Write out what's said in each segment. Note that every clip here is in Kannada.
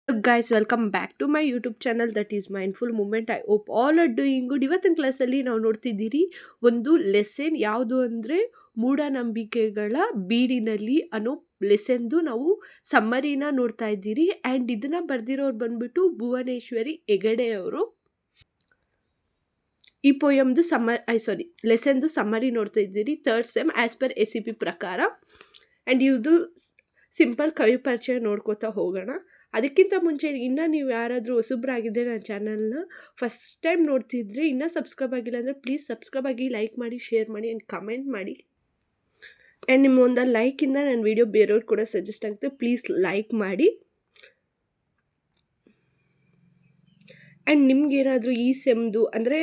Guys, welcome back to my YouTube channel that is Mindful Moment. I hope all are doing good. ಇವತ್ತಿನ ಕ್ಲಾಸಲ್ಲಿ ನಾವು ನೋಡ್ತಿದ್ದೀರಿ ಒಂದು ಲೆಸನ್ ಯಾವುದು ಅಂದರೆ ಮೂಢನಂಬಿಕೆಗಳ ಬೀಡಿನಲ್ಲಿ ಅನ್ನೋ ಲೆಸನ್ದು ನಾವು ಸಮ್ಮರಿನ ನೋಡ್ತಾ ಇದ್ದೀರಿ. ಆ್ಯಂಡ್ ಇದನ್ನ ಬರೆದಿರೋರು ಬಂದ್ಬಿಟ್ಟು ಭುವನೇಶ್ವರಿ ಹೆಗಡೆ ಅವರು. ಈ ಪೋಯಮ್ದು ಲೆಸನ್ದು ಸಮ್ಮರಿ ನೋಡ್ತಾ ಇದ್ದೀರಿ. Third sem as per SCP ಪ್ರಕಾರ. ಆ್ಯಂಡ್ ಇದು ಸಿಂಪಲ್ ಕವಿ ಪರಿಚಯ ನೋಡ್ಕೋತಾ ಹೋಗೋಣ. ಅದಕ್ಕಿಂತ ಮುಂಚೆ ಇನ್ನೂ ನೀವು ಯಾರಾದರೂ ಹೊಸಬ್ರಾಗಿದ್ದರೆ ನನ್ನ ಚಾನಲ್ನ ಫಸ್ಟ್ ಟೈಮ್ ನೋಡ್ತಿದ್ರೆ ಇನ್ನೂ ಸಬ್ಸ್ಕ್ರೈಬ್ ಆಗಿಲ್ಲ ಅಂದರೆ ಪ್ಲೀಸ್ ಸಬ್ಸ್ಕ್ರೈಬ್ ಆಗಿ, ಲೈಕ್ ಮಾಡಿ, ಶೇರ್ ಮಾಡಿ ಆ್ಯಂಡ್ ಕಮೆಂಟ್ ಮಾಡಿ. ಆ್ಯಂಡ್ ನಿಮ್ಮ ಒಂದು ಲೈಕಿಂದ ನನ್ನ ವೀಡಿಯೋ ಬೇರೆಯವ್ರು ಕೂಡ ಸಜೆಸ್ಟ್ ಆಗುತ್ತೆ. ಪ್ಲೀಸ್ ಲೈಕ್ ಮಾಡಿ. ಆ್ಯಂಡ್ ನಿಮ್ಗೇನಾದರೂ ಈ ಸೆಮ್ದು ಅಂದರೆ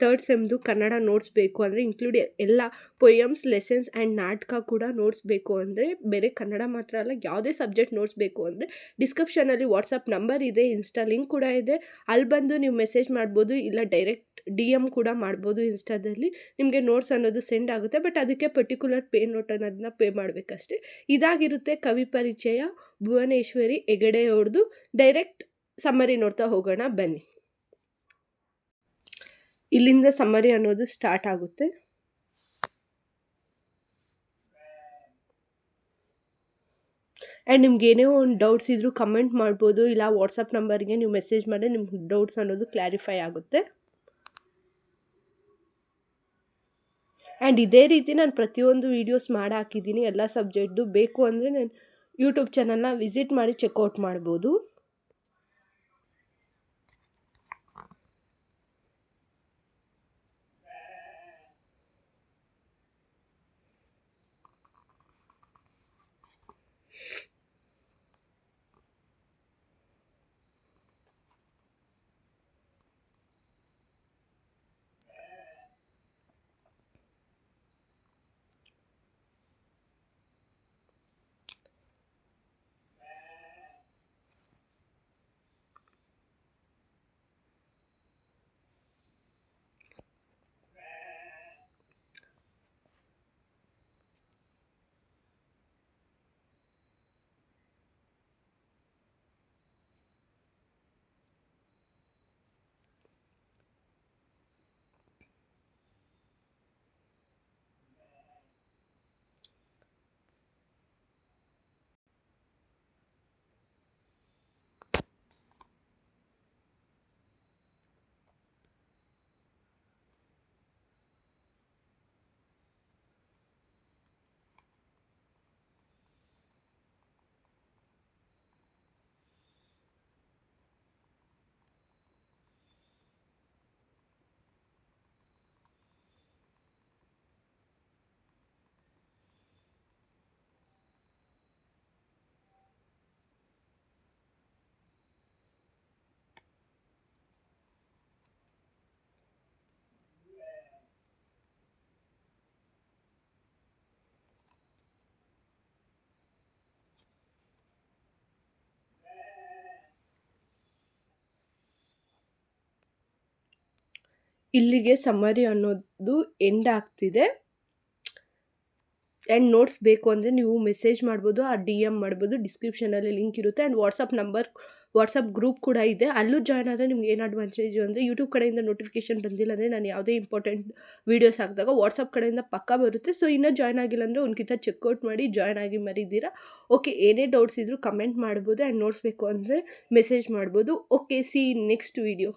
ಥರ್ಡ್ ಸೆಮ್ದು ಕನ್ನಡ ನೋಟ್ಸ್ ಬೇಕು ಅಂದರೆ ಇನ್ಕ್ಲೂಡ್ ಎಲ್ಲ ಪೊಯಮ್ಸ್, ಲೆಸನ್ಸ್ ಆ್ಯಂಡ್ ನಾಟಕ ಕೂಡ ನೋಟ್ಸ್ ಬೇಕು ಅಂದರೆ, ಬೇರೆ ಕನ್ನಡ ಮಾತ್ರ ಅಲ್ಲ, ಯಾವುದೇ ಸಬ್ಜೆಕ್ಟ್ ನೋಟ್ಸ್ ಬೇಕು ಅಂದರೆ ಡಿಸ್ಕ್ರಿಪ್ಷನಲ್ಲಿ ವಾಟ್ಸಪ್ ನಂಬರ್ ಇದೆ, ಇನ್ಸ್ಟಾ ಲಿಂಕ್ ಕೂಡ ಇದೆ. ಅಲ್ಲಿ ಬಂದು ನೀವು ಮೆಸೇಜ್ ಮಾಡ್ಬೋದು, ಇಲ್ಲ ಡೈರೆಕ್ಟ್ DM ಕೂಡ ಮಾಡ್ಬೋದು. ಇನ್ಸ್ಟಾದಲ್ಲಿ ನಿಮಗೆ ನೋಟ್ಸ್ ಅನ್ನೋದು ಸೆಂಡ್ ಆಗುತ್ತೆ. ಬಟ್ ಅದಕ್ಕೆ ಪರ್ಟಿಕ್ಯುಲರ್ ಪೇ ನೋಟ್ ಅನ್ನೋದನ್ನ ಪೇ ಮಾಡಬೇಕಷ್ಟೆ. ಇದಾಗಿರುತ್ತೆ ಕವಿ ಪರಿಚಯ ಭುವನೇಶ್ವರಿ ಹೆಗಡೆ ಅವ್ರದ್ದು. ಡೈರೆಕ್ಟ್ ಸಮ್ಮರಿ ನೋಡ್ತಾ ಹೋಗೋಣ ಬನ್ನಿ. ಇಲ್ಲಿಂದ ಸಮ್ಮರಿ ಅನ್ನೋದು ಸ್ಟಾರ್ಟ್ ಆಗುತ್ತೆ. ಆ್ಯಂಡ್ ನಿಮ್ಗೆ ಏನೇ ಒಂದು ಡೌಟ್ಸ್ ಇದ್ದರೂ ಕಮೆಂಟ್ ಮಾಡ್ಬೋದು, ಇಲ್ಲ ವಾಟ್ಸಪ್ ನಂಬರ್ಗೆ ನೀವು ಮೆಸೇಜ್ ಮಾಡಿ ನಿಮ್ಗೆ ಡೌಟ್ಸ್ ಅನ್ನೋದು ಕ್ಲಾರಿಫೈ ಆಗುತ್ತೆ. ಆ್ಯಂಡ್ ಇದೇ ರೀತಿ ನಾನು ಪ್ರತಿಯೊಂದು ವೀಡಿಯೋಸ್ ಮಾಡಿ ಹಾಕಿದ್ದೀನಿ ಎಲ್ಲ ಸಬ್ಜೆಕ್ಟ್ದು. ಬೇಕು ಅಂದರೆ ನಾನು ಯೂಟ್ಯೂಬ್ ಚಾನಲ್ನ ವಿಸಿಟ್ ಮಾಡಿ ಚೆಕ್ಔಟ್ ಮಾಡ್ಬೋದು. ಇಲ್ಲಿಗೆ ಸಮ್ಮರಿ ಅನ್ನೋದು ಎಂಡ್ ಆಗ್ತಿದೆ. ಆ್ಯಂಡ್ ನೋಟ್ಸ್ ಬೇಕು ಅಂದರೆ ನೀವು ಮೆಸೇಜ್ ಮಾಡ್ಬೋದು, DM ಮಾಡ್ಬೋದು. ಡಿಸ್ಕ್ರಿಪ್ಷನಲ್ಲಿ ಲಿಂಕ್ ಇರುತ್ತೆ. ಆ್ಯಂಡ್ ವಾಟ್ಸಪ್ ಗ್ರೂಪ್ ಕೂಡ ಇದೆ. ಅಲ್ಲೂ ಜಾಯ್ನ್ ಆದರೆ ನಿಮ್ಗೆ ಏನು ಅಡ್ವಾಂಟೇಜು ಅಂದರೆ ಯೂಟ್ಯೂಬ್ ಕಡೆಯಿಂದ ನೋಟಿಫಿಕೇಷನ್ ಬಂದಿಲ್ಲ ಅಂದರೆ ನಾನು ಯಾವುದೇ ಇಂಪಾರ್ಟೆಂಟ್ ವೀಡಿಯೋಸ್ ಹಾಕಿದಾಗ ವಾಟ್ಸಪ್ ಕಡೆಯಿಂದ ಪಕ್ಕ ಬರುತ್ತೆ. ಸೊ ಇನ್ನೂ ಜಾಯ್ನ್ ಆಗಿಲ್ಲ ಅಂದರೆ ಒಂದ್ಕಿಂತ ಚೆಕ್ಔಟ್ ಮಾಡಿ ಜಾಯ್ನ್ ಆಗಿ ಮರಿದ್ದೀರಾ. ಓಕೆ, ಏನೇ ಡೌಟ್ಸ್ ಇದ್ದರೂ ಕಮೆಂಟ್ ಮಾಡ್ಬೋದು. ಆ್ಯಂಡ್ ನೋಟ್ಸ್ ಬೇಕು ಅಂದರೆ ಮೆಸೇಜ್ ಮಾಡ್ಬೋದು. Okay, C next video.